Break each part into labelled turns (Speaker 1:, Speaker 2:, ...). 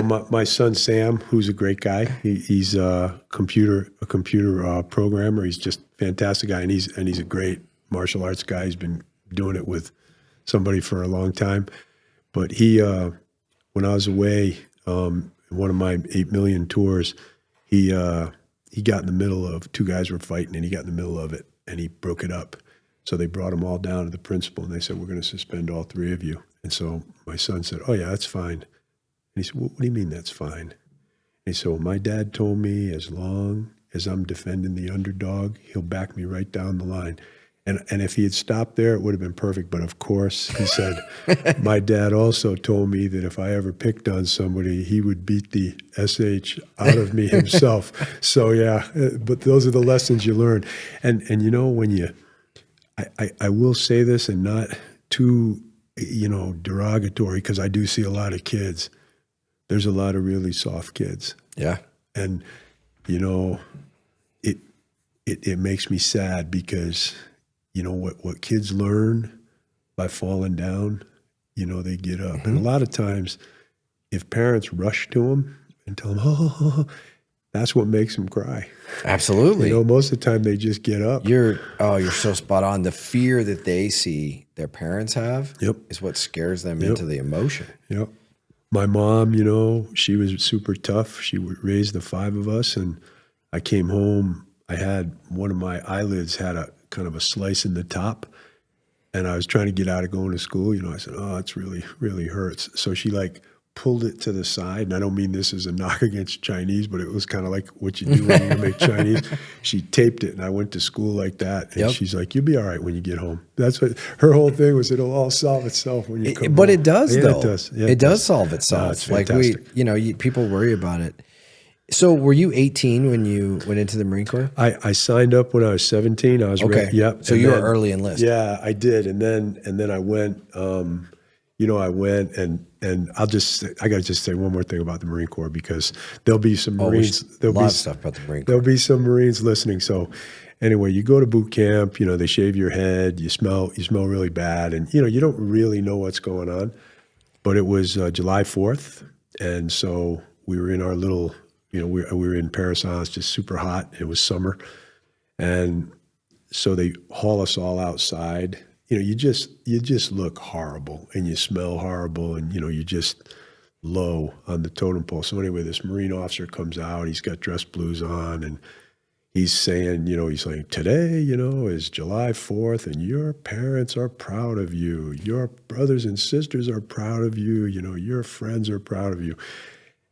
Speaker 1: Well, my son Sam, who's a great guy, he's a computer programmer. He's just a fantastic guy, and he's a great martial arts guy. He's been doing it with somebody for a long time. But he, when I was away, in one of my 8 million tours, he got in the middle of two guys were fighting, and he got in the middle of it, and he broke it up. So they brought them all down to the principal, and they said, "We're going to suspend all three of you." And so my son said, "Oh yeah, that's fine." And he said, "What do you mean that's fine?" And he said, "Well, my dad told me as long as I'm defending the underdog, he'll back me right down the line." And if he had stopped there, it would have been perfect. But of course, he said, "My dad also told me that if I ever picked on somebody, he would beat the SH out of me himself." So yeah, but those are the lessons you learn. And you know, when I will say this, and not too, derogatory, because I do see a lot of kids. There's a lot of really soft kids.
Speaker 2: Yeah.
Speaker 1: And, it makes me sad because, what kids learn by falling down, they get up. And a lot of times, if parents rush to them and tell them, oh, that's what makes them cry.
Speaker 2: Absolutely.
Speaker 1: Most of the time they just get up.
Speaker 2: You're so spot on. The fear that they see their parents have is what scares them into the emotion.
Speaker 1: Yep. My mom, she was super tough. She raised the five of us, and I came home. I had one of my eyelids had a kind of a slice in the top, and I was trying to get out of going to school. I said, "Oh, it's really, really hurts." So she pulled it to the side, and I don't mean this as a knock against Chinese, but it was kind of like what you do when you make Chinese. She taped it, and I went to school like that. And she's like, "You'll be all right when you get home." That's what her whole thing was. It'll all solve itself when you come
Speaker 2: But
Speaker 1: home.
Speaker 2: it does, though.
Speaker 1: It does. Yeah,
Speaker 2: it does solve itself.
Speaker 1: No, it's fantastic.
Speaker 2: People worry about it. So were you 18 when you went into the Marine Corps?
Speaker 1: I signed up when I was 17. I was
Speaker 2: okay.
Speaker 1: Yep.
Speaker 2: So you were early enlist.
Speaker 1: Yeah, I did, and then I went. I went and I got to just say one more thing about the Marine Corps, because there'll be some Marines. There'll be
Speaker 2: stuff about the Marine Corps.
Speaker 1: There'll be some Marines listening. So anyway, you go to boot camp. They shave your head. You smell really bad, and you don't really know what's going on. But it was July 4th, and so we were in our little. We were in Paris. It's just super hot. It was summer, and so they haul us all outside. You just look horrible, and you smell horrible, and you're just low on the totem pole. So anyway, this Marine officer comes out. He's got dress blues on, and he's saying, today, is July 4th, and your parents are proud of you. Your brothers and sisters are proud of you. Your friends are proud of you.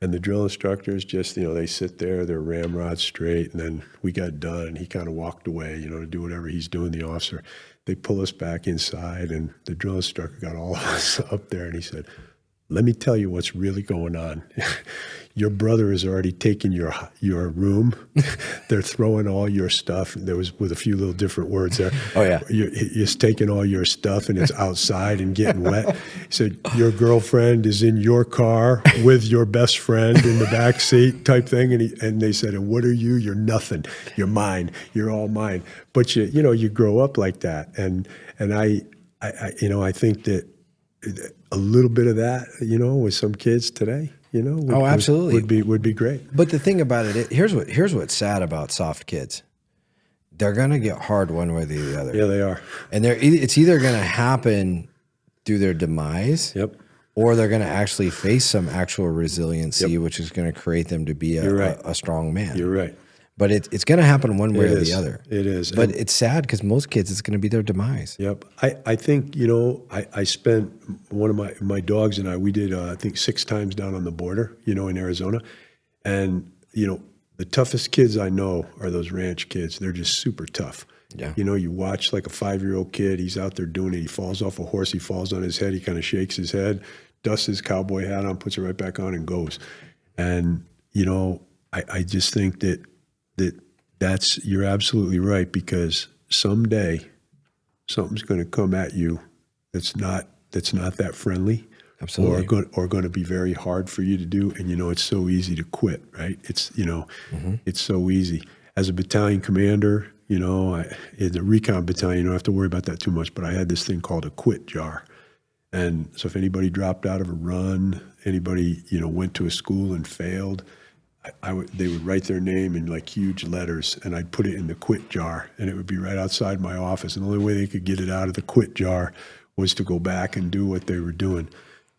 Speaker 1: And the drill instructors just, they sit there, their ramrods straight, and then we got done, and he kind of walked away, to do whatever he's doing, the officer. They pull us back inside, and the drill instructor got all of us up there, and he said, "Let me tell you what's really going on. Your brother has already taken your room. They're throwing all your stuff." There was with a few little different words there.
Speaker 2: Oh yeah,
Speaker 1: he's taking all your stuff, and it's outside and getting wet. He said, "Your girlfriend is in your car with your best friend in the back seat," type thing. And they said, "And what are you? You're nothing. You're mine. You're all mine." But you grow up like that, and I think that a little bit of that, with some kids today.
Speaker 2: Absolutely
Speaker 1: would be great.
Speaker 2: But the thing about it, here's what's sad about soft kids. They're gonna get hard one way or the other.
Speaker 1: Yeah, they are.
Speaker 2: And it's either gonna happen through their demise, or they're gonna actually face some actual resiliency, which is gonna create them to be a strong man.
Speaker 1: You're right.
Speaker 2: But it's going to happen one way or the other.
Speaker 1: It is.
Speaker 2: But it's sad because most kids, it's going to be their demise.
Speaker 1: Yep. I think, I spent one of my dogs and we did, I think 6 times down on the border, in Arizona. And, the toughest kids I know are those ranch kids. They're just super tough.
Speaker 2: Yeah.
Speaker 1: You watch like a 5-year-old kid, he's out there doing it. He falls off a horse, he falls on his head, he kind of shakes his head, dusts his cowboy hat on, puts it right back on and goes. And, I just think you're absolutely right, because someday something's going to come at you that's not that friendly.
Speaker 2: Absolutely.
Speaker 1: Or going to be very hard for you to do. And, it's so easy to quit, right? It's, it's so easy. As a battalion commander, in the recon battalion, you don't have to worry about that too much, but I had this thing called a quit jar. And so if anybody dropped out of a run, anybody, went to a school and failed, they would write their name in like huge letters, and I'd put it in the quit jar, and it would be right outside my office. And the only way they could get it out of the quit jar was to go back and do what they were doing.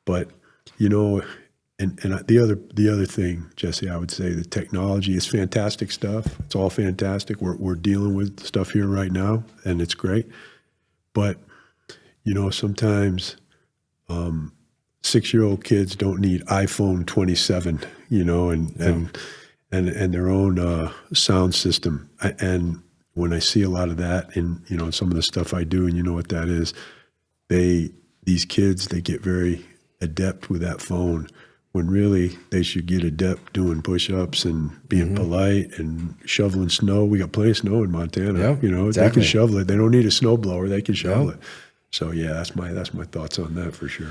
Speaker 1: But, and the other thing, Jesse, I would say the technology is fantastic stuff. It's all fantastic. We're dealing with stuff here right now, and it's great. But, sometimes 6-year-old kids don't need iPhone 27, and their own sound system. And when I see a lot of that in, some of the stuff I do, and you know what that is, these kids, they get very adept with that phone when really they should get adept doing push-ups and being polite and shoveling snow. We got plenty of snow in Montana.
Speaker 2: Exactly.
Speaker 1: They can shovel it. They don't need a snowblower. They can shovel it. So yeah, that's my thoughts on that for sure.